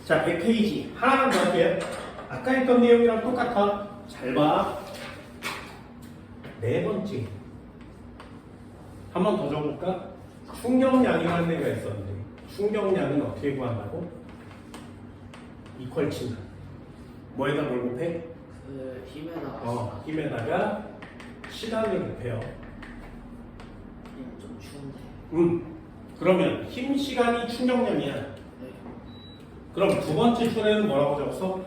자, 100페이지 하나만 더 할게요. 아까 했던 내용이랑 똑같아. 잘 봐. 네 번째. 한 번 더 적어볼까? 충격량이라는 애가 있었는데 충격량은 어떻게 구한다고? 이퀄 치면 뭐에다 뭘 곱해? 그 힘에다가 힘에다가 시간을 곱해요. 좀 추운데. 그러면 힘 시간이 충격량이야. 네. 그럼 두 번째 줄에는 뭐라고 적었어?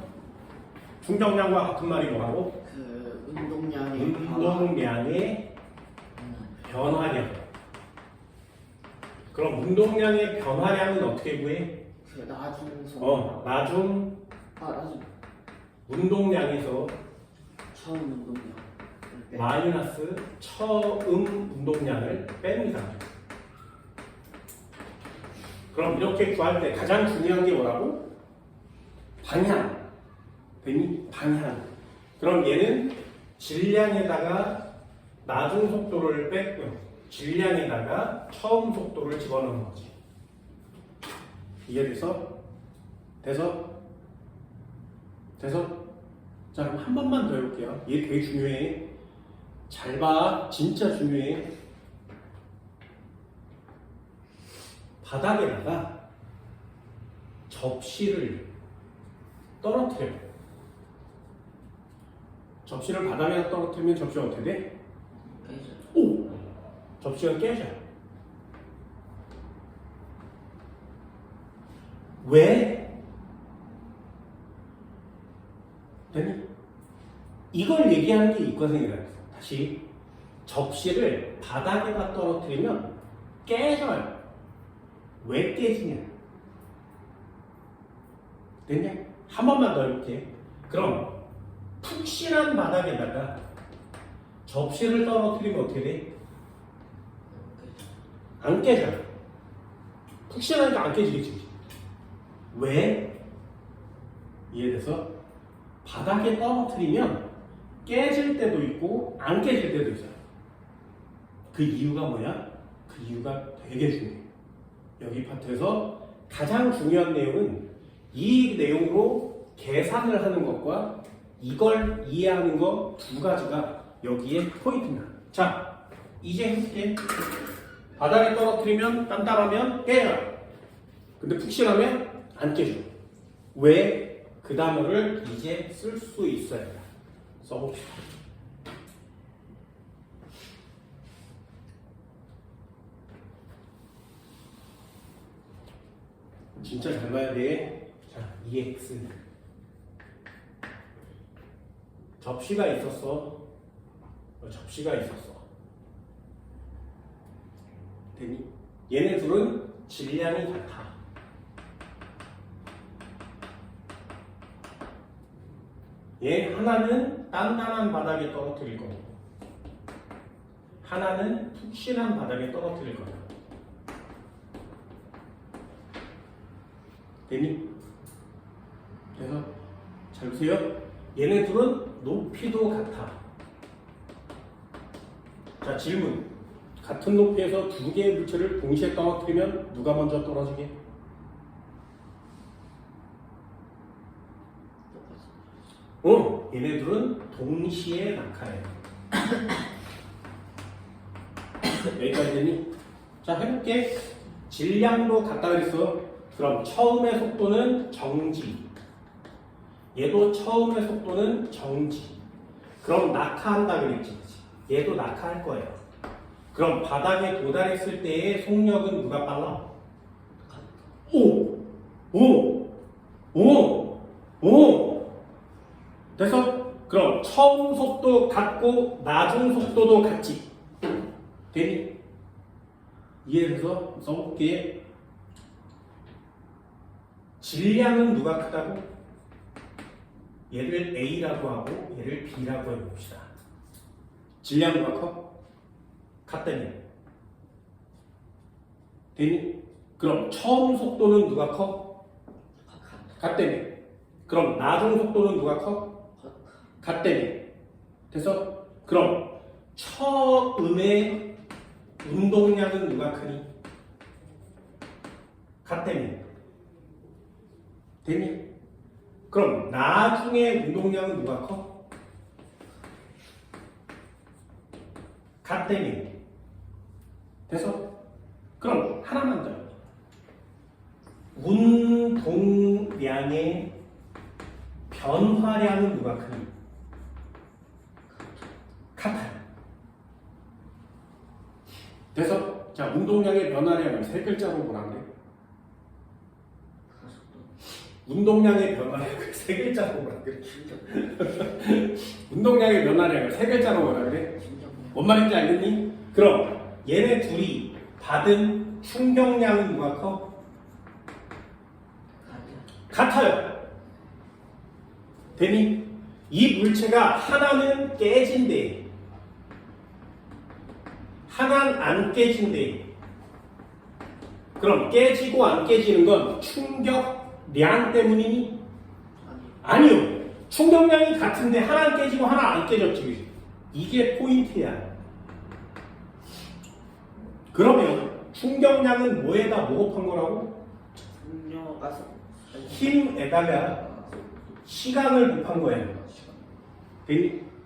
충격량과 같은 말이 뭐라고? 그 운동량의 운동량의 변화량. 그럼 운동량의 변화량은 어떻게 구해? 그 나중 속. 나중 나중 운동량에서 처음 운동량. 마이너스 처음 운동량을 뺍니다. 그럼 이렇게 구할 때 가장 중요한 게 뭐라고? 방향. 되니? 방향. 그럼 얘는 질량에다가 나중 속도를 뺐고 질량에다가 처음 속도를 집어넣는 거지. 이해돼서? 돼서? 자, 그럼 한 번만 더 해볼게요. 얘 되게 중요해. 잘 봐. 진짜 중요해. 바닥에다가 접시를 떨어뜨려. 접시를 바닥에 떨어뜨리면 접시가 어떻게 돼? 오! 접시가 깨져. 왜? 되니? 이걸 얘기하는 게 이과생이라고 했어. 다시 접시를 바닥에다 떨어뜨리면 깨져요. 왜 깨지냐? 됐냐? 한 번만 더 해볼게. 그럼 푹신한 바닥에다가 접시를 떨어뜨리면 어떻게 돼? 안 깨져. 푹신하니까 안 깨지겠지. 왜? 이해돼서? 바닥에 떨어뜨리면 깨질 때도 있고 안 깨질 때도 있어요. 그 이유가 뭐야? 그 이유가 되게 중요해. 여기 파트에서 가장 중요한 내용은 이 내용으로 계산을 하는 것과 이걸 이해하는 것 두 가지가 여기에 포인트입니다. 자, 이제 해볼게. 바닥에 떨어뜨리면 단단하면 깨요. 근데 푹신하면 안 깨져. 왜? 그 단어를 이제 쓸 수 있어야 돼. 써봅시다. 진짜 잘 봐야 돼. 자, EX. 접시가 있었어. 접시가 있었어. 되니? 얘네 둘은 질량이 같아. 얘 하나는 단단한 바닥에 떨어뜨릴 거고 하나는 푹신한 바닥에 떨어뜨릴 거야. 되니? 그래서 잘 보세요. 얘네 둘은 높이도 같아. 자, 질문. 같은 높이에서 두 개의 물체를 동시에 떨어뜨리면 누가 먼저 떨어지게? 얘네들은 동시에 낙하해요. 여기까지 되니? 자, 해볼게. 질량도 같다 그랬어. 그럼 처음의 속도는 정지. 얘도 처음의 속도는 정지. 그럼 낙하한다 그랬지. 얘도 낙하할 거예요. 그럼 바닥에 도달했을 때의 속력은 누가 빨라? 됐어? 그럼 처음 속도 같고 나중 속도도 같지. 되니? 이해해서 써볼게. 질량은 누가 크다고? 얘를 A라고 하고 얘를 B라고 해봅시다. 질량 누가 커? 같다니. 되니? 그럼 처음 속도는 누가 커? 같다니. 그럼 나중 속도는 누가 커? 같다니. 됐어? 그럼 처음의 운동량은 누가 크니? 같다니. 됐니? 그럼 나중에 운동량은 누가 커? 같다니. 돼서? 그럼 하나만 더. 운동량의 변화량은 누가 크니? 같아요. 돼서 자 운동량의 변화량을 세 글자로 뭐라 그래? 운동량의 변화량을 세 글자로 뭐라 그래? 운동량의 변화량을 세 글자로 뭐라 그래? 뭔 말인지 알겠니? 그럼 얘네 둘이 받은 충격량은 누가 커? 같아요. 되니? 이 물체가 하나는 깨진대. 하나는 안 깨진대. 그럼 깨지고 안 깨지는 건 충격량 때문이니? 아니요. 충격량이 같은데 하나는 깨지고 하나 안 깨졌지. 그치? 이게 포인트야. 그러면 충격량은 뭐에다 뭐곱한 거라고? 힘에다가 시간을 곱한 거예요.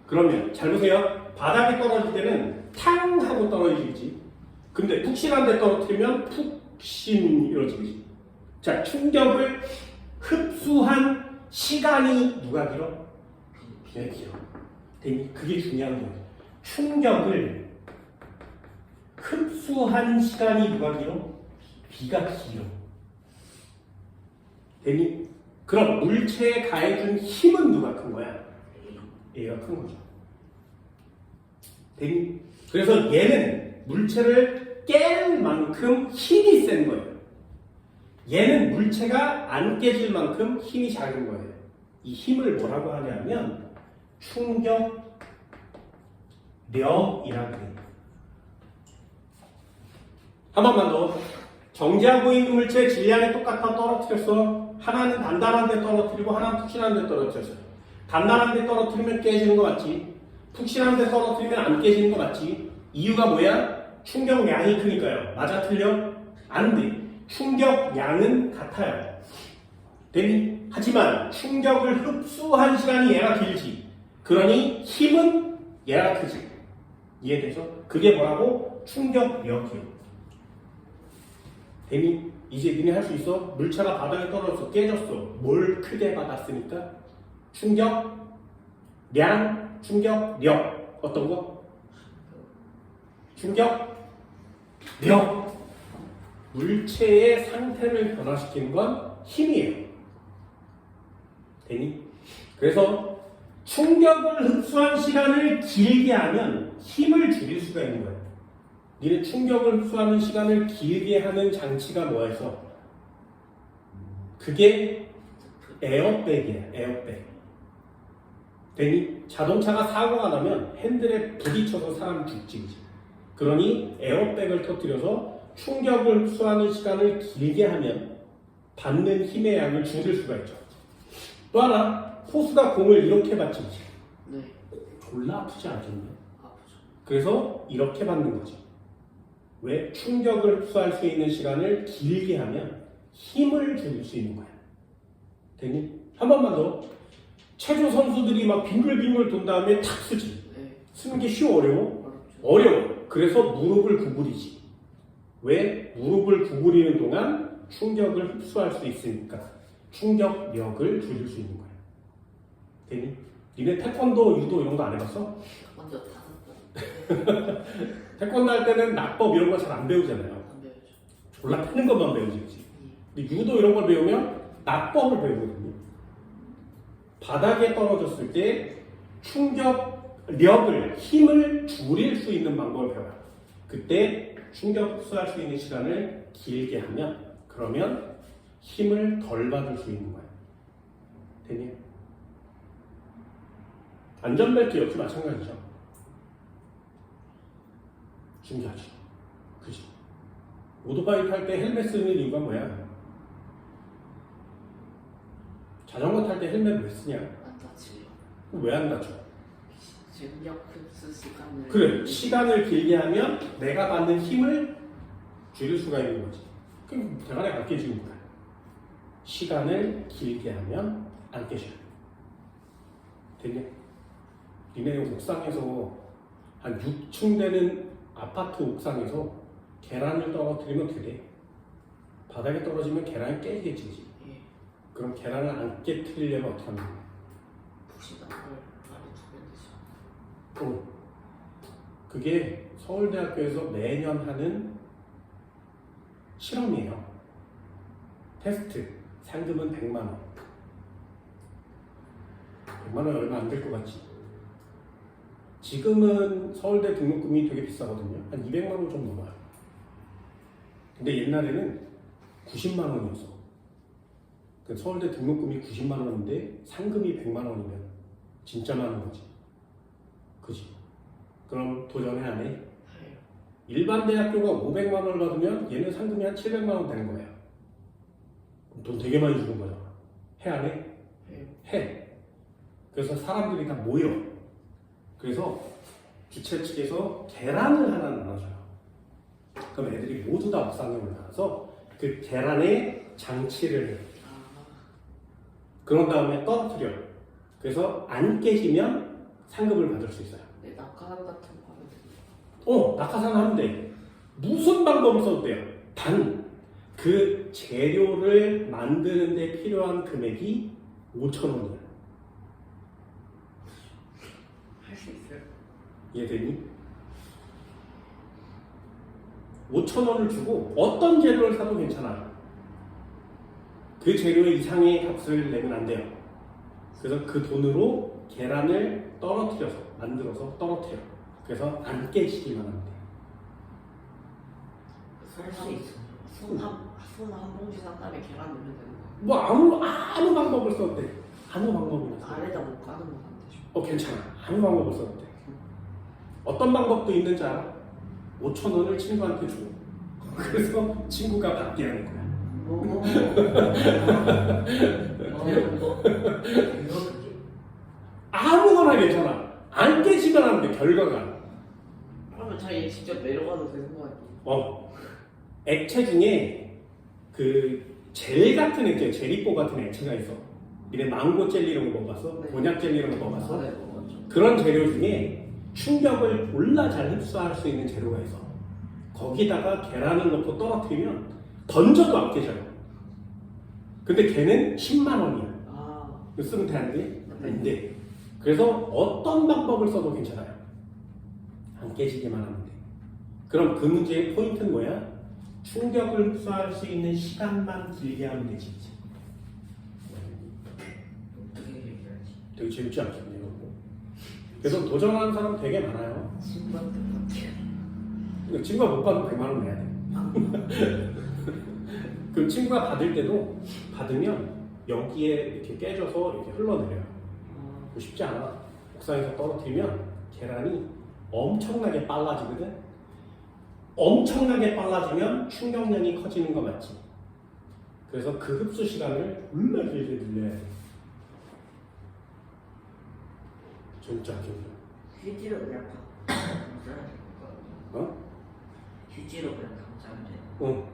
그러면 잘 보세요. 바닥에 떨어질 때는 탕 하고 떨어지지. 근데 푹신한 데 떨어뜨리면 푹신 이러지. 자, 충격을 흡수한 시간이 누가 길어? 비가 길어. 그게 중요한 거예요. 충격을 흡수한 시간이 누가 길어? 비가 길어. 되니? 그럼 물체에 가해준 힘은 누가 큰 거야? A가 큰 거죠. 되니? 그래서 얘는 물체를 깰 만큼 힘이 센 거예요. 얘는 물체가 안 깨질 만큼 힘이 작은 거예요. 이 힘을 뭐라고 하냐면 충격력이라고 해요. 한 번만 더. 정지하고 있는 물체 질량이 똑같아 떨어뜨렸어. 하나는 단단한 데 떨어뜨리고 하나는 푹신한 데 떨어뜨렸어. 단단한 데 떨어뜨리면 깨지는 거 맞지? 푹신한 데 떨어뜨리면 안 깨지는 거 맞지? 이유가 뭐야? 충격량이 크니까요. 맞아 틀려? 안 돼. 충격량은 같아요. 되니? 하지만 충격을 흡수한 시간이 얘가 길지. 그러니 힘은 얘가 크지. 이해돼서? 그게 뭐라고? 충격력이요. 되니? 이제 니네 할 수 있어? 물체가 바닥에 떨어져서 깨졌어. 뭘 크게 받았으니까? 충격량, 충격력. 어떤 거? 충격력. 물체의 상태를 변화시키는 건 힘이에요. 되니? 그래서 충격을 흡수한 시간을 길게 하면 힘을 줄일 수가 있는 거예요. 니네 충격을 흡수하는 시간을 길게 하는 장치가 뭐였어? 그게 에어백이야. 에어백. 되니? 자동차가 사고가 나면 핸들에 부딪혀서 사람이 죽지. 그러니 에어백을 터뜨려서 충격을 흡수하는 시간을 길게 하면 받는 힘의 양을 줄일 수가 있죠. 또 하나, 포수가 공을 이렇게 받지. 네. 졸라 아프지 않겠냐? 아프죠. 그래서 이렇게 받는 거지. 왜? 충격을 흡수할 수 있는 시간을 길게 하면 힘을 줄일 수 있는 거야. 되니? 한 번만 더. 체조 선수들이 막 빙글빙글 돈 다음에 탁 쓰지. 네. 쓰는 게 쉬워, 어려워? 어렵죠. 어려워. 그래서 무릎을 구부리지. 왜? 무릎을 구부리는 동안 충격을 흡수할 수 있으니까 충격력을 줄일 수 있는 거야. 되니? 니네 태권도, 유도 이런 거 안 해봤어? 먼저 5번. 태권도 할 때는 낙법 이런 거 잘 안 배우잖아요. 안 배우죠. 졸라 패는 것만 배우지. 그치? 근데 유도 이런 걸 배우면 낙법을 배우거든요. 바닥에 떨어졌을 때 충격력을, 힘을 줄일 수 있는 방법을 배워요. 그때 충격 흡수할 수 있는 시간을 길게 하면 그러면 힘을 덜 받을 수 있는 거예요. 되니? 안전벨트 역시 마찬가지죠. 중요하죠. 그죠? 오토바이 탈 때 헬멧 쓰는 이유가 뭐야? 자전거 탈 때 헬멧 왜 쓰냐? 안 다치요. 왜 안 다쳐? 중력 흡수 시간을. 그래, 시간을 길게 하면 내가 받는 힘을 줄일 수가 있는 거지. 그럼 대가리 안 깨지는 거야. 시간을 길게 하면 안 깨져요. 됐냐? 니네 옥상에서 한 6층 되는 아파트 옥상에서 계란을 떨어뜨리면 되게 바닥에 떨어지면 계란이 깨지겠지. 예. 그럼 계란을 안 깨뜨리려면 어떻게 하면 돼? 푹신한 걸 바로 두면 되죠. 그게 서울대학교에서 매년 하는 실험이에요. 테스트. 상금은 100만 원. 100만 원 얼마 안 될 것 같지? 지금은 서울대 등록금이 되게 비싸거든요. 한 200만 원 좀 넘어요. 근데 옛날에는 90만 원이었어. 그 서울대 등록금이 90만 원인데 상금이 100만 원이면 진짜 많은 거지. 그지? 그럼 도전해 안 해? 해요. 일반 대학교가 500만 원을 받으면 얘는 상금이 한 700만 원 되는 거예요. 돈 되게 많이 주는 거잖아. 해 안 해? 해요. 해. 그래서 사람들이 다 모여. 그래서 주최 측에서 계란을 하나 나눠줘요. 그럼 애들이 모두 다 옥상에 올라가서 그 계란에 장치를 해요. 아, 그런 다음에 떨어뜨려. 그래서 안 깨지면 상금을 받을 수 있어요. 네, 낙하산 같은 거 하면 됩니다. 낙하산 하면 돼. 무슨 방법을 써도 돼요. 단, 그 재료를 만드는 데 필요한 금액이 5,000원이야. 할 수 있어요. 이해되니? 5,000원을 주고 어떤 재료를 사도 괜찮아요. 그 재료 이상의 값을 내면 안 돼요. 그래서 그 돈으로 계란을 떨어뜨려서 만들어서 떨어뜨려. 그래서 안 깨지기만 하면 돼요. 할수 있어요. 손한 봉지 산 다음에 계란 넣으면 되는 거예요. 뭐 아무 방법을 써도 돼. 아무 방법을 써도 돼. 안에다 못 가는 건 안 되죠. 괜찮아. 아무 방법을 써도 돼. 어떤 방법도 있는지 알아? 5,000원을 친구한테 줘. 그래서 친구가 받게 하는 거야. 아무거나 괜찮아. 안 깨지면 하면 돼, 결과가. 그러면 자기 직접 내려가도 되는 거 아니에요? 액체 중에 그 젤 같은 액체, 제리뽀 같은 액체가 있어. 이래 망고 젤리 이런 거 먹어봤어? 네. 곤약 젤리 이런 거 먹어봤어? 네, 먹었죠. 그런 재료 중에 충격을 졸라 잘 흡수할 수 있는 재료가 있어. 거기다가 계란을 넣고 떨어뜨리면 던져도 안 깨져요. 근데 걔는 10만 원이야. 아, 이거 쓰면 돼, 안 돼? 네. 안 돼. 그래서 어떤 방법을 써도 괜찮아요. 안 깨지기만 하면 돼. 그럼 그 문제의 포인트는 뭐야? 충격을 흡수할 수 있는 시간만 길게 하면 되지. 어떻게 얘기하지? 되게 재밌지 않겠네요. 그래서 도전하는 사람 되게 많아요. 친구한테 어떻게 친구가 못 받으면 100만 원 내야 돼. 그럼 친구가 받을 때도 받으면 여기에 이렇게 깨져서 이렇게 흘러내려요. 그거 쉽지 않아. 옥상에서 떨어뜨리면 계란이 엄청나게 빨라지거든. 엄청나게 빨라지면 충격량이 커지는 거 맞지? 그래서 그 흡수 시간을 얼마나 길게 늘려야 돼. 진짜 진짜. 휴지로 그냥 감싸면 될 거. 어? 휴지로 그냥 감싸면 돼. 응.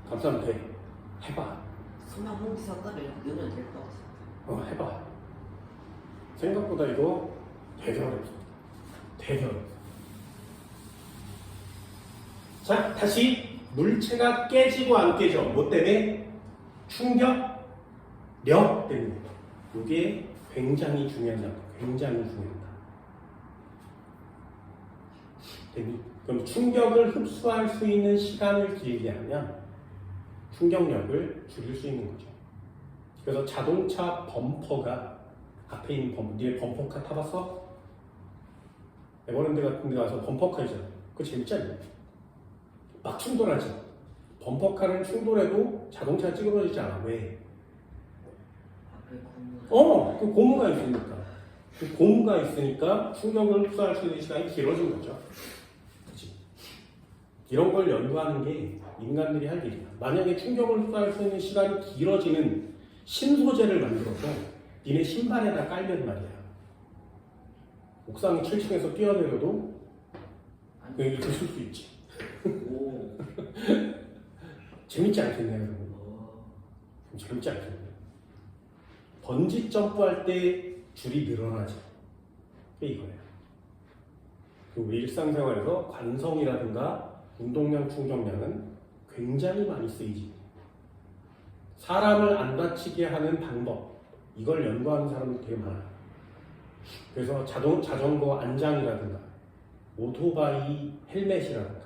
감사하면 돼. 해봐. 손한 봉지 산 다음에 넣으면 될 것 같습니다. 해봐. 생각보다 이거 되게 어렵어. 되게 어렵어. 자, 다시 물체가 깨지고 안 깨져. 뭐 때문에? 충격력 때문에. 이게 굉장히 중요하다. 굉장히 중요하다. 됐니? 그럼 충격을 흡수할 수 있는 시간을 길게 하면 충격력을 줄일 수 있는 거죠. 그래서 자동차 범퍼가 앞에 있는 범퍼, 니네 범퍼카 타봤어? 에버랜드 같은 데 가서 범퍼카 있잖아. 그거 재밌지 않냐? 막 충돌하지. 범퍼카는 충돌해도 자동차가 찌그러지지 않아. 왜? 앞에 고무. 그 고무가 있으니까. 그 고무가 있으니까 충격을 흡수할 수 있는 시간이 길어진 거죠. 그치? 이런 걸 연구하는 게 인간들이 할 일이야. 만약에 충격을 흡수할 수 있는 시간이 길어지는 신소재를 만들어서 니네 신발에다 깔면 말이야. 옥상 7층에서 뛰어내려도 그냥 이렇게 쓸 수 있지. 오. 재밌지 않겠네요, 여러분. 젊지 않습니다. 번지 점프할 때 줄이 늘어나지. 그게 이거예요. 우리 일상생활에서 관성이라든가 운동량, 충격량은 굉장히 많이 쓰이지. 사람을 안 다치게 하는 방법, 이걸 연구하는 사람들이 되게 많아요. 그래서 자전거 안장이라든가 오토바이 헬멧이라든가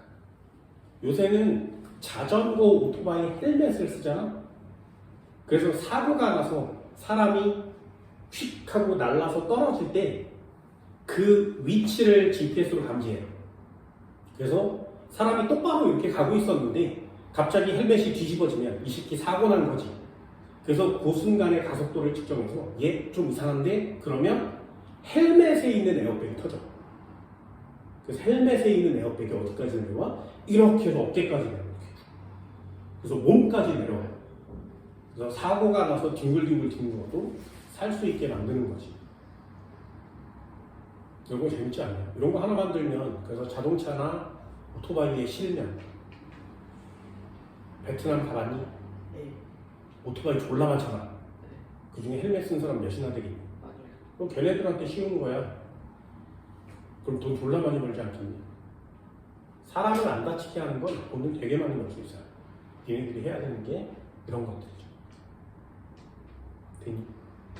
요새는 자전거 오토바이 헬멧을 쓰잖아. 그래서 사고가 나서 사람이 휙 하고 날라서 떨어질 때 그 위치를 GPS로 감지해요. 그래서 사람이 똑바로 이렇게 가고 있었는데 갑자기 헬멧이 뒤집어지면 이 새끼 사고 난 거지. 그래서 그 순간의 가속도를 측정해서 얘 좀 이상한데? 그러면 헬멧에 있는 에어백이 터져. 그래서 헬멧에 있는 에어백이 어디까지 내려와? 이렇게 해서 어깨까지 내려와. 그래서 몸까지 내려와요. 그래서 사고가 나서 뒹굴뒹굴 뒹굴어도 살 수 있게 만드는 거지. 이런 거 재밌지 않나요? 이런 거 하나 만들면 그래서 자동차나 오토바이에 실면 베트남 가봤니? 네. 오토바이 졸라 많잖아. 그 중에 헬멧 쓴 사람 몇이나 되겠니? 맞아요. 그럼 걔네들한테 쉬운 거야. 그럼 돈 졸라 많이 벌지 않겠니? 사람을 안 다치게 하는 건 돈을 되게 많이 벌 수 있어요. 얘네들이 해야 되는 게 이런 것들이죠. 되니?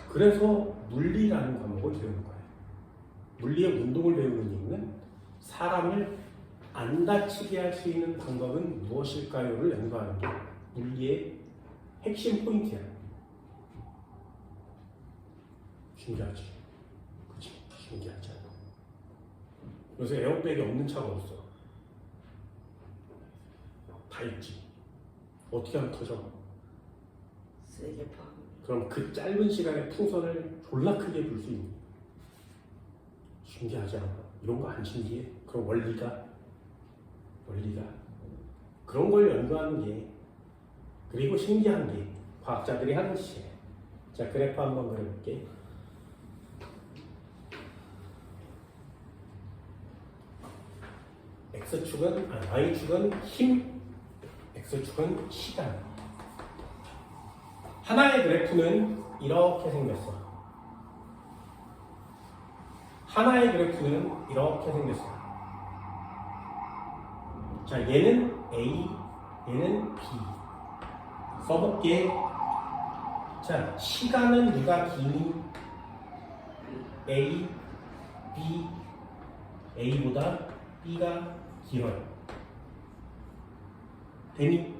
그래서 물리라는 과목을 배우는 거예요. 물리의 운동을 배우는 이유는 사람을 안 다치게 할 수 있는 방법은 무엇일까요를 연구하는 게 물리의 핵심 포인트야. 신기하지? 그치? 신기하지 않아? 요새 에어백이 없는 차가 없어. 다 있지. 어떻게 하면 터져? 세게 파. 그럼 그 짧은 시간에 풍선을 졸라 크게 불 수 있는. 신기하지 않아? 이런 거 안 신기해? 그럼 원리가 그런 걸 연구하는 게 그리고 신기한 게 과학자들이 하는 짓이에요. 자, 그래프 한번 그려볼게. Y축은 힘, X축은 시간. 하나의 그래프는 이렇게 생겼어. 하나의 그래프는 이렇게 생겼어. 자, 얘는 A, 얘는 B. 써볼게. 자, 시간은 누가 기니? A, B, A보다 B가 길어요. 되니?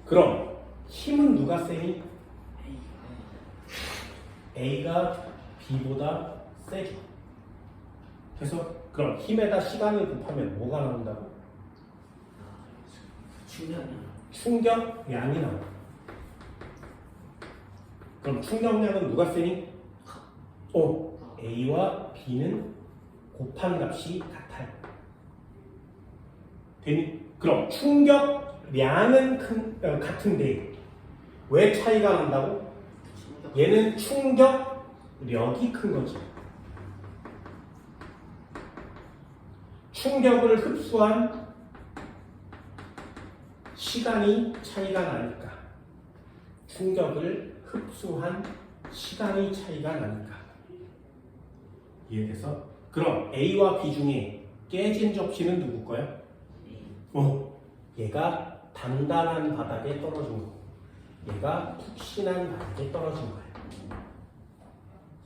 그럼 힘은 누가 세니? A가 B보다 세죠. 그래서 그럼 힘에다 시간을 곱하면 뭐가 나온다고? 충격량이 나와. 그럼 충격량은 누가 세니? A와 B는 곱한 값이 같아요. 되니? 그럼 충격량은 같은데 왜 차이가 난다고? 얘는 충격력이 큰 거지. 충격을 흡수한 시간이 차이가 나니까. 충격을 흡수한 시간의 차이가 나니까. 이해돼서? 그럼 A와 B 중에 깨진 접시는 누구 거야? 얘가 단단한 바닥에 떨어진 거고 얘가 푹신한 바닥에 떨어진 거야.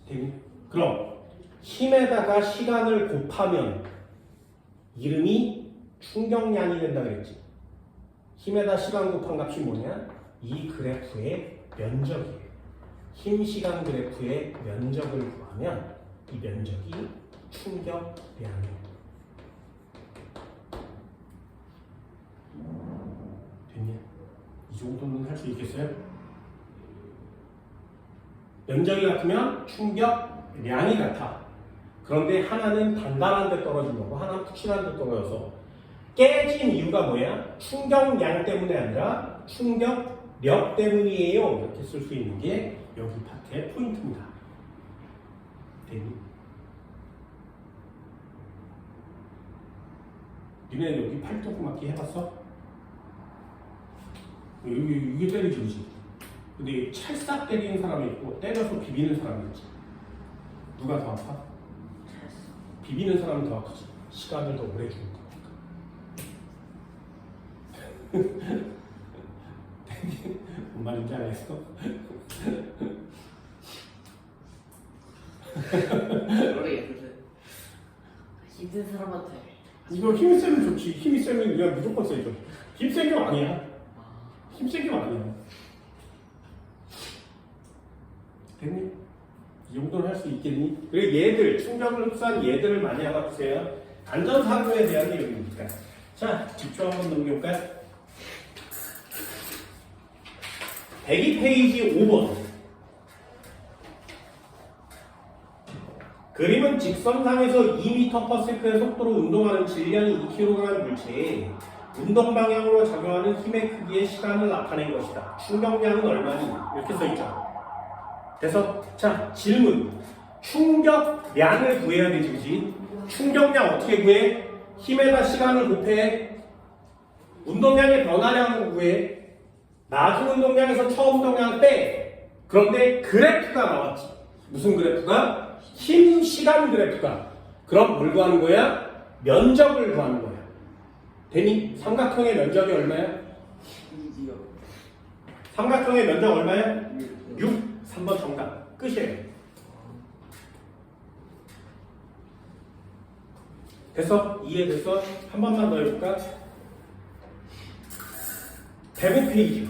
되니? 그럼 힘에다가 시간을 곱하면 이름이 충격량이 된다 그랬지. 힘에다 시간 곱한 값이 뭐냐? 이 그래프의 면적이에요. 힘 시간 그래프의 면적을 구하면 이 면적이 충격량이에요. 됐냐? 이 정도는 할 수 있겠어요? 면적이 같으면 충격량이 같아. 그런데 하나는 단단한 데 떨어진 거고 하나는 푹신한 데 떨어져서 깨진 이유가 뭐야? 충격량 때문에 아니라 충격력 때문이에요. 이렇게 쓸 수 있는 게 여기 파트의 포인트입니다. 됐니? 니네 여기 팔뚝 맞기 해봤어? 이게 때리지, 그지? 근데 찰싹 때리는 사람이 있고 때려서 비비는 사람이 있지. 누가 더 아파? 비비는 사람이 더 아프지. 시간을 더 오래 주는 거니까. 뭔 말인지 알겠어? 모르겠는데 힘든 사람한테 이거 힘이 세면 좋지. 힘이 세면 그냥 무조건 세죠. 힘 센 게 아니야. 힘 센 게 아니야. 됐니? 이 정도는 할 수 있겠니? 그리고 얘들, 충격을 흡수한 얘들을 많이 알아두세요. 안전사고에 대한 내용이니까. 자, 집중 한번 넘겨볼까요? 102페이지 5번. 그림은 직선상에서 2m/s의 속도로 운동하는 질량이 2kg 물체에 운동 방향으로 작용하는 힘의 크기의 시간을 나타낸 것이다. 충격량은 얼마니? 이렇게 써있죠. 그래서 자 질문. 충격량을 구해야 되지, 그지? 충격량 어떻게 구해? 힘에다 시간을 곱해. 운동량의 변화량을 구해. 나중 운동량에서 처음 운동량을 빼. 그런데 그래프가 나왔지. 무슨 그래프가? 힘 시간 그래프가. 그럼 뭘 구하는 거야? 면적을 구하는 거야. 되니? 삼각형의 면적이 얼마야? 6이요. 삼각형의 면적 얼마야? 6. 3번 정답. 끝이에요. 됐어? 이해됐어? 한 번만 더 해볼까? 105페이지.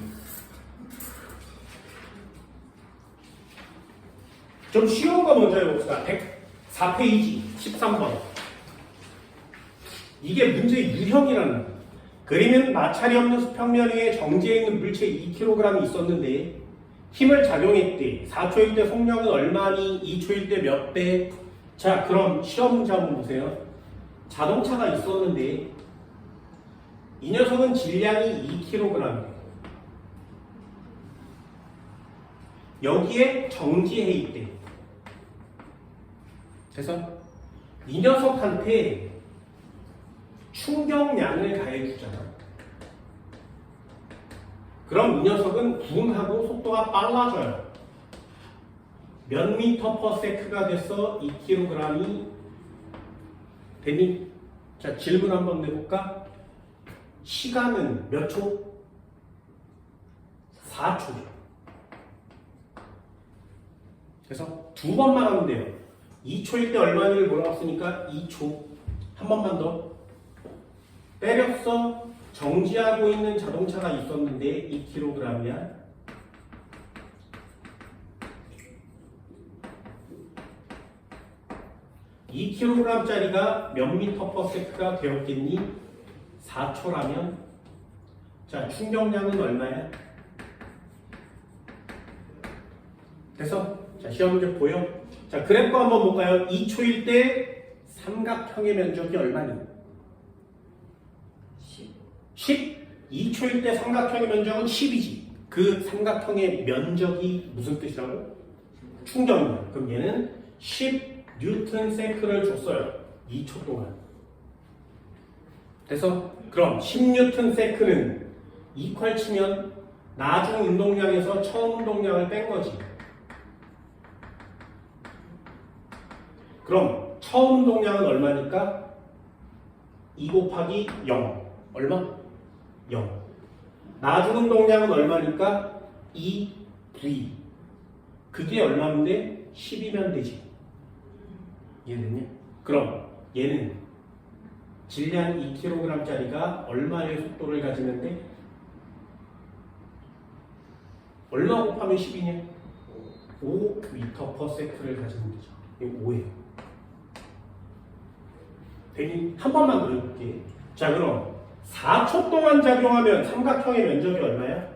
좀 쉬운 거 먼저 해봅시다. 104페이지 13번. 이게 문제 유형이라는 거예요. 그림은 마찰이 없는 수평면 위에 정지해 있는 물체 2kg이 있었는데 힘을 작용했대. 4초일 때 속력은 얼마니? 2초일 때 몇 배? 자, 그럼 시험 문제 한번 보세요. 자동차가 있었는데 이 녀석은 질량이 2kg이에요. 여기에 정지해 있대. 그래서 이 녀석한테 충격량을 가해주잖아. 그럼 이 녀석은 붕하고 속도가 빨라져요. 몇 미터/s가 돼서 2kg이 되니? 자, 질문 한번 내볼까? 시간은 몇 초? 4초죠. 그래서 두 번만 하면 돼요. 2초일 때 얼마를 몰아왔으니까 2초. 한 번만 더. 때렸어. 정지하고 있는 자동차가 있었는데 2kg이야. (2kg짜리가) 몇 미터/s가 되었겠니? 4초라면 자, 충격량은 얼마야? 그래서 자, 시험 문제 보여? 자, 그래프 한번 볼까요? 2초일 때 삼각형의 면적이 얼마니? 10. 2초일 때 삼각형의 면적은 10이지. 그 삼각형의 면적이 무슨 뜻이라고? 충격량. 그럼 얘는 10 뉴턴 세크를 줬어요. 2초 동안. 그래서 그럼 10 뉴턴 세크는 이퀄 치면 나중 운동량에서 처음 운동량을 뺀 거지. 그럼 처음 운동량은 얼마니까? 2 곱하기 0. 얼마? 0. 나중 운동량은 얼마니까? 2V. 그게 얼마인데? 10이면 되지. 이해됐냐? 그럼 얘는 질량 2kg짜리가 얼마의 속도를 가지면 돼? 얼마 곱하면 10이냐? 5m/s를 가지면 되죠. 이거 5예요. 되니? 한 번만 더 해볼게. 자, 그럼 4초 동안 작용하면 삼각형의 면적이 얼마야?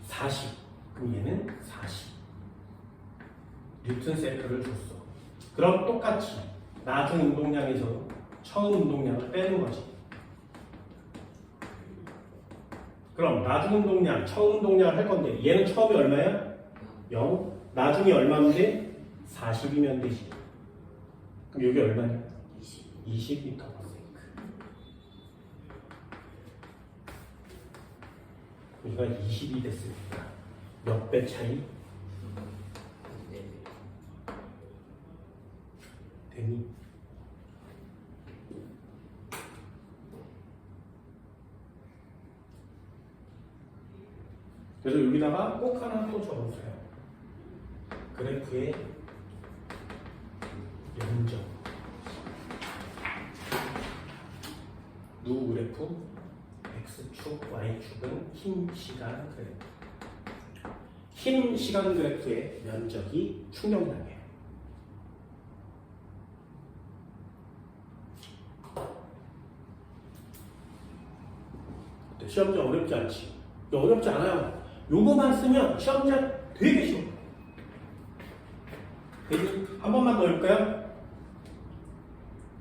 40. 그럼 얘는 40. 뉴턴 세크를 줬어. 그럼 똑같이 나중 운동량에서 처음 운동량을 빼는 거지. 그럼 나중 운동량, 처음 운동량을 할 건데 얘는 처음이 얼마야? 0. 나중이 얼마인데? 40이면 되지. 그럼 여기 얼마냐? 20m/s. 여기가 20이 됐으니까 몇 배 차이? 네. 되니? 그래서 여기다가 꼭 하나 또 적어주세요. 그래프의 면적. 누 그래프, x축, y축은 흰 시간 그래프. 흰 시간 그래프의 면적이 충격량이에요. 시험지 어렵지 않지? 어렵지 않아요. 요거만 쓰면 시험지 되게 쉬워. 한 번만 더 해볼까요?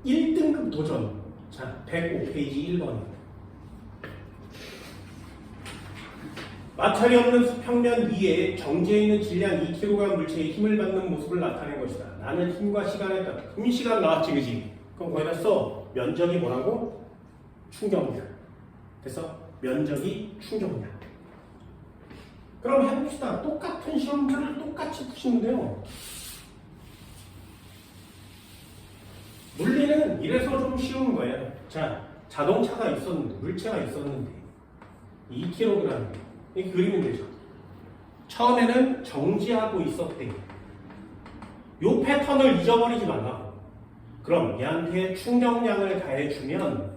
1등급 도전. 자, 105페이지 1번. 마찰이 없는 수평면 위에 정지해 있는 질량 2kg 물체의 힘을 받는 모습을 나타낸 것이다. 나는 힘과 시간에 따라 시간 나왔지, 그지? 그럼 거기다 써. 면적이 뭐라고? 충격량. 그래서 면적이 충격량. 그럼 해봅시다. 똑같은 시험지를 똑같이 푸시면 돼요. 물리는 이래서 좀 쉬운 거예요. 자, 자동차가 있었는데, 물체가 있었는데 2kg 이렇게 그리면 되죠. 처음에는 정지하고 있었대. 요 패턴을 잊어버리지 말라고. 그럼 얘한테 충격량을 가해주면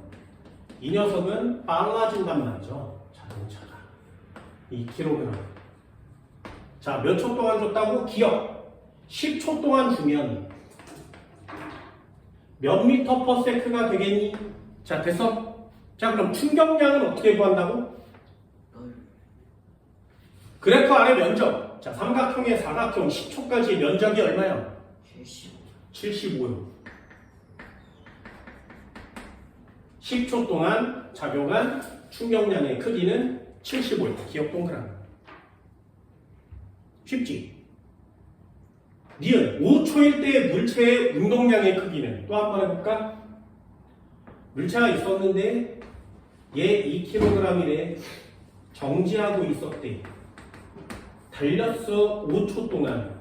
이 녀석은 빨라진단 말이죠. 자동차가 2kg. 자, 몇 초 동안 줬다고? 기억. 10초 동안 주면 몇 미터 퍼 세크가 되겠니? 자, 됐어? 자, 그럼 충격량은 어떻게 구한다고? 그래프 안에 면적. 자, 삼각형의 사각형 10초까지의 면적이 얼마야? 75요. 10초 동안 작용한 충격량의 크기는 75요. 기억 동그라미. 쉽지? 니은 5초일 때의 물체의 운동량의 크기는 또 한 번 해볼까? 물체가 있었는데 얘 2kg이래. 정지하고 있었대. 달렸어 5초 동안.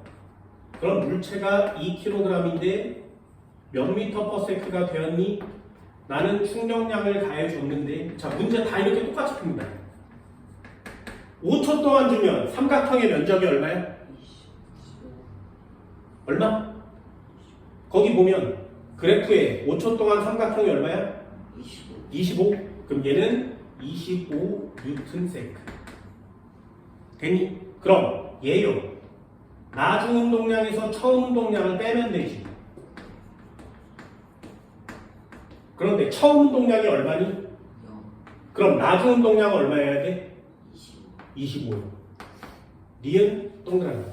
그럼 물체가 2kg인데 몇 미터 퍼 세크가 되었니? 나는 충격량을 가해줬는데, 자, 문제 다 이렇게 똑같이 풉니다. 5초 동안 주면 삼각형의 면적이 얼마야? 얼마? 거기 보면 그래프에 5초 동안 삼각형이 얼마야? 25. 그럼 얘는 25 뉴턴 세크. 되니? 그럼 얘요. 나중 운동량에서 처음 운동량을 빼면 되지. 그런데 처음 운동량이 얼마니? 그럼 나중 운동량은 얼마여야 돼? 25. 니은 동그라미.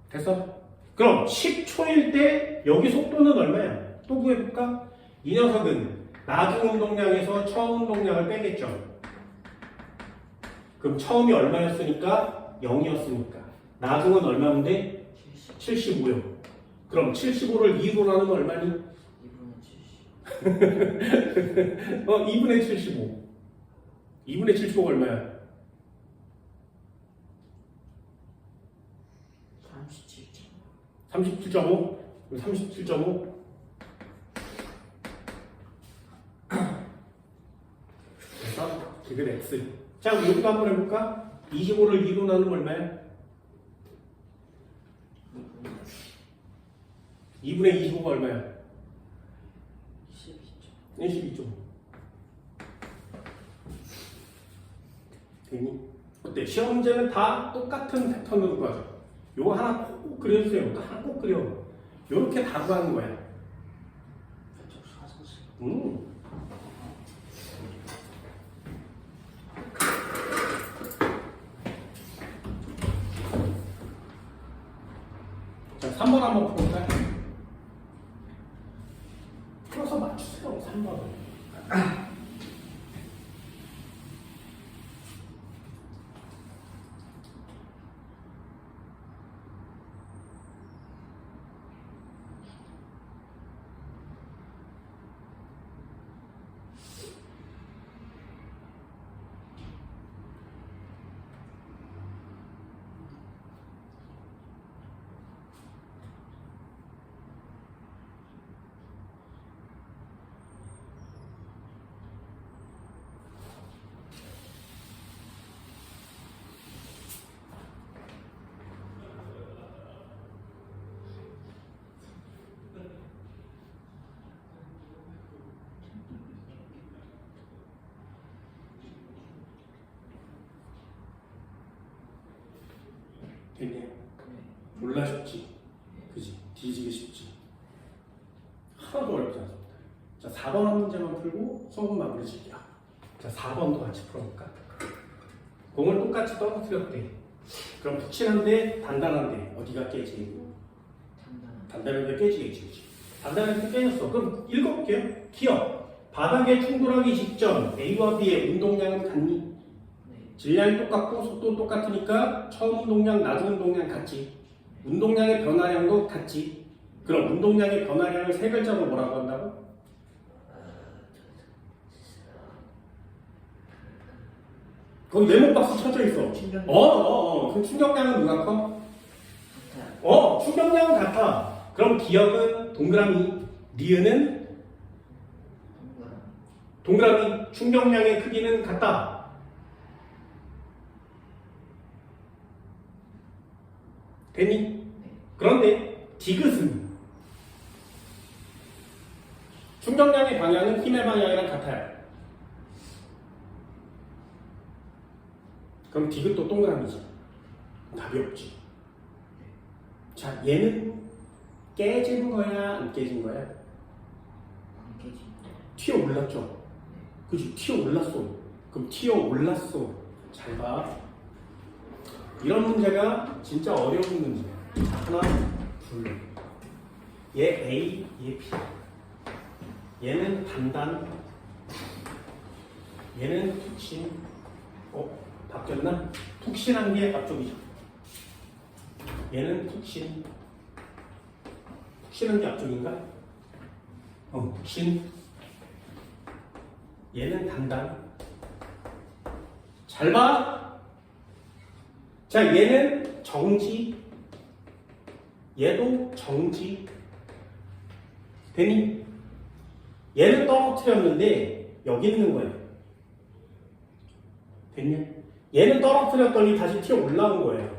됐어? 그럼 10초일 때 여기 속도는 얼마야? 또 구해볼까? 이 녀석은 나중 운동량에서 처음 운동량을 빼겠죠. 그럼 처음이 얼마였으니까? 0이었으니까. 나중은 얼마인데? 75요. 그럼 75를 2로 나누면 얼마니? 2분의 75. 2분의 75가 얼마야? 37.5? 37.5? 그래서 기근 X. 자, 여기도 한번 해볼까? 25를 2로 나누면 얼마야? 2분의 25가 얼마야? 22점. 되니? 어때? 시험 문제는 다 똑같은 패턴으로 가죠. 요거 하나 꼭 그려주세요. 또 하나 꼭 그려. 요렇게 다 구하는 거야. 자, 3번 한번 볼까요? 풀어서 맞추세요. 3번. 됐냐? 네. 몰라 쉽지? 그지? 뒤지기 쉽지? 하나도 어렵지 않습니다. 자, 4번 한 문제만 풀고 수업 마무리 질게요. 자, 4번도 같이 풀어볼까? 공을 똑같이 떨어뜨렸대. 그럼 푹신한데 단단한데 어디가 깨지? 단단한데 깨지겠지. 그치? 단단한데 깨졌어. 그럼 읽어볼게요. 기억. 바닥에 충돌하기 직전 A와 B의 운동량은 같니? 질량이 똑같고 속도 똑같으니까 처음 운동량, 나중 운동량 같지. 운동량의 변화량도 같지. 그럼 운동량의 변화량을 세 글자로 뭐라고 한다고? 거기 네모 박스 쳐져 있어. 그럼 충격량은 누가 커? 충격량은 같아. 그럼 기억은 동그라미, 니은은 동그라미, 충격량의 크기는 같다. 되니? 그런데 디귿은 충격량의 방향은 힘의 방향이랑 같아요. 그럼 디귿도 동그라미지. 답이 없지. 자, 얘는 깨진 거야, 안 깨진 거야? 튀어 올랐죠? 그지? 튀어 올랐어. 그럼 튀어 올랐어. 잘 봐. 이런 문제가 진짜 어려운 문제야. 하나, 둘. 얘 A, 얘 B. 얘는 단단. 얘는 푹신. 바뀌었나? 푹신한 게 앞쪽이죠. 얘는 푹신. 푹신한 게 앞쪽인가? 푹신. 얘는 단단. 잘 봐. 자, 얘는 정지. 얘도 정지. 되니? 얘는 떨어뜨렸는데 여기 있는 거예요. 됐냐? 얘는 떨어뜨렸더니 다시 튀어 올라온 거예요.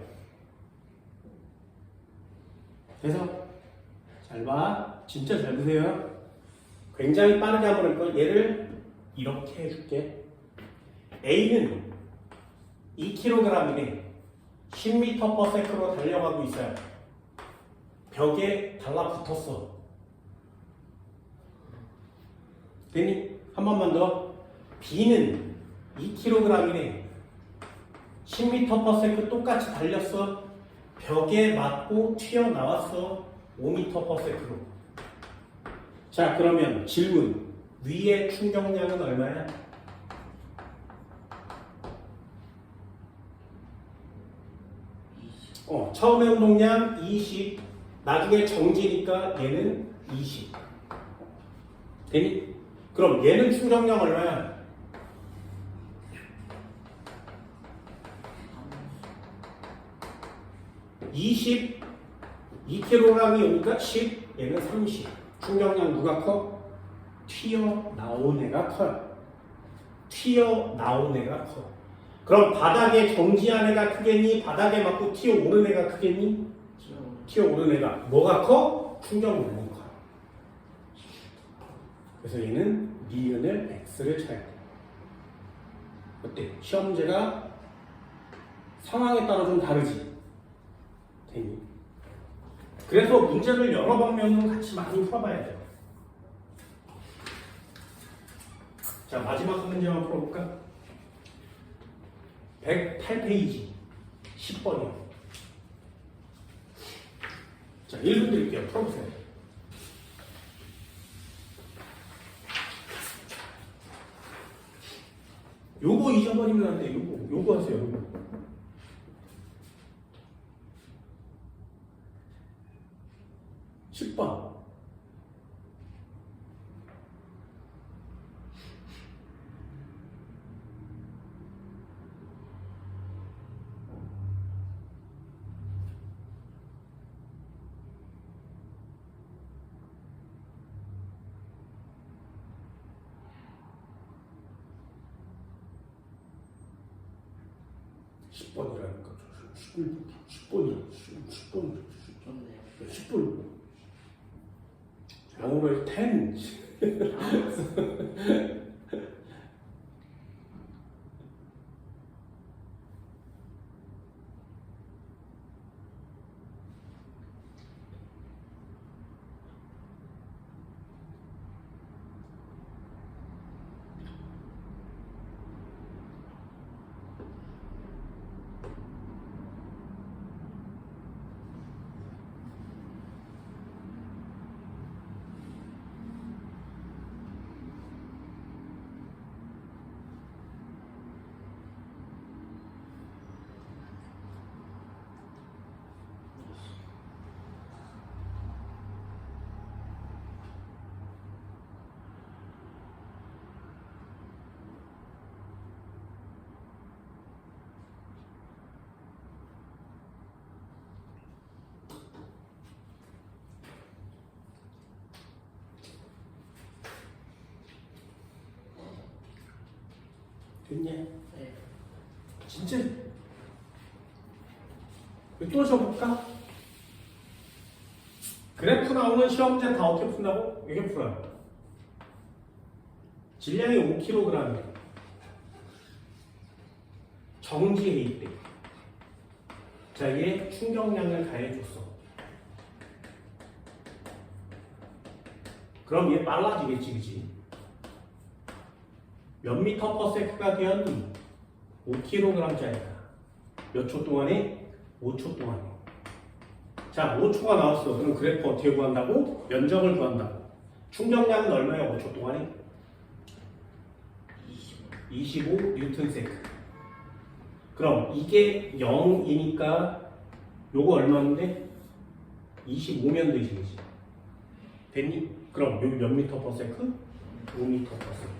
그래서 잘 봐. 진짜 잘 보세요. 굉장히 빠르게 한번 할 거예요. 얘를 이렇게 해줄게. A는 2kg이네. 10m/s로 달려가고 있어요. 벽에 달라붙었어. 되니? 한 번만 더. B는 2kg이네. 10m/s 똑같이 달렸어. 벽에 맞고 튀어나왔어. 5m/s로. 자, 그러면 질문. 위의 충격량은 얼마야? 처음에 운동량 20. 나중에 정지니까 얘는 20. 되니? 그럼 얘는 충격량 얼마야? 20, 2kg이 오니까 10, 얘는 30. 충격량 누가 커? 튀어나온 애가 커요. 튀어나온 애가 커. 그럼 바닥에 정지한 애가 크겠니? 바닥에 맞고 튀어오른 애가 크겠니? 튀어오른 애가 뭐가 커? 충격량이 커요. 그래서 얘는 니은을 X를 쳐야 돼. 어때? 시험 문제가 상황에 따라 좀 다르지? 되니? 그래서 문제를 여러 방면으로 같이 많이 풀어봐야 돼요. 자, 마지막 한 문제만 풀어볼까? 108페이지 10번이요. 자, 1분 드릴게요. 풀어보세요. 요거 잊어버리면 안 돼. 요거 하세요. 요거. (10번) (10번이라니까) 10번이야. 10번. 10번. 영어로 10. 됐냐? 네. 진짜 또 줘볼까? 그래프 나오는 시험 문제 다 어떻게 푼다고? 이렇게 풀어요. 질량이 5kg. 정지해 있대. 자, 얘 충격량을 가해줬어. 그럼 얘 빨라지겠지, 그치? 몇 미터 퍼 세크가 되었니? 5kg짜리다. 몇 초 동안에? 5초 동안에. 자, 5초가 나왔어. 그럼 그래프 어떻게 구한다고? 면적을 구한다고. 충격량은 얼마야? 5초 동안에? 25 뉴턴 세크. 그럼 이게 0이니까 요거 얼마인데? 25면 되지, 그치? 됐니? 그럼 여기 몇 미터 퍼 세크? 5미터 퍼 세크.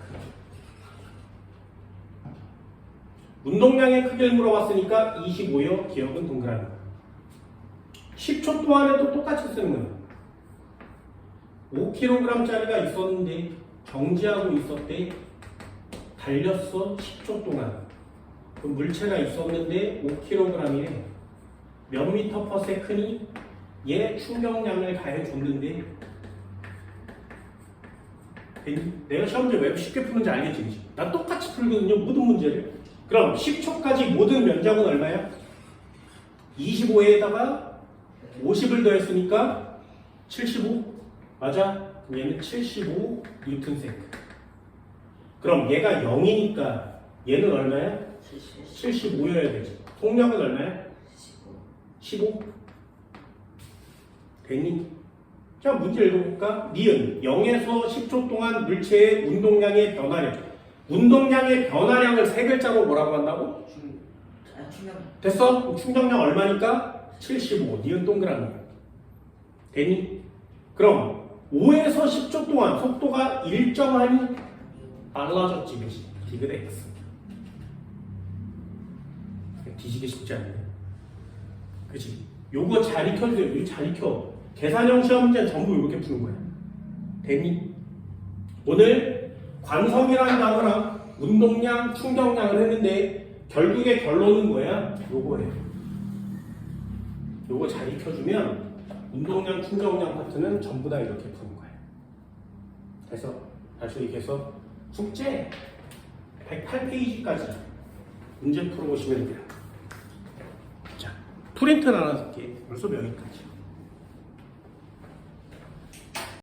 운동량의 크기를 물어봤으니까 25요. 기억은 동그라미. 10초 동안에도 똑같이 쓰는 거야. 5kg짜리가 있었는데 정지하고 있었대. 달렸어. 10초 동안. 그 물체가 있었는데 5kg이래. 몇 미터 퍼 세크니? 얘 충격량을 가해줬는데 내가 시험 문제 왜 쉽게 푸는지 알겠지? 그치? 나 똑같이 풀거든요. 모든 문제를. 그럼 10초까지 모든 면적은 얼마야? 25에다가 50을 더했으니까 75? 맞아? 그럼 얘는 75 뉴턴 세크. 그럼 얘가 0이니까 얘는 얼마야? 75여야 되지. 속력은 얼마야? 15? 됐니? 자, 문제 읽어볼까? 니은 0에서 10초 동안 물체의 운동량의 변화량. 운동량의 변화량을 세 글자로 뭐라고 한다고? 충격량. 됐어? 그럼 충격량 얼마니까? 75. 니은 동그라미. 됐니? 그럼 5에서 10초 동안 속도가 일정하니 빨라졌지, 그치? 디귿 X. 뒤지기 쉽지 않네. 그치? 요거 잘 익혀주세요. 이거 잘 익혀. 계산형 시험 문제는 전부 이렇게 푸는 거야. 됐니? 오늘 관성이라는 단어랑 운동량, 충격량을 했는데 결국에 결론은 뭐야? 요거예요. 요거 잘 익혀주면 운동량, 충격량 파트는 전부 다 이렇게 푸는 거야. 그래서 다시 얘기해서 숙제 108페이지까지 문제 풀어보시면 돼요. 자, 프린트 나눠줄게. 벌써 여기까지.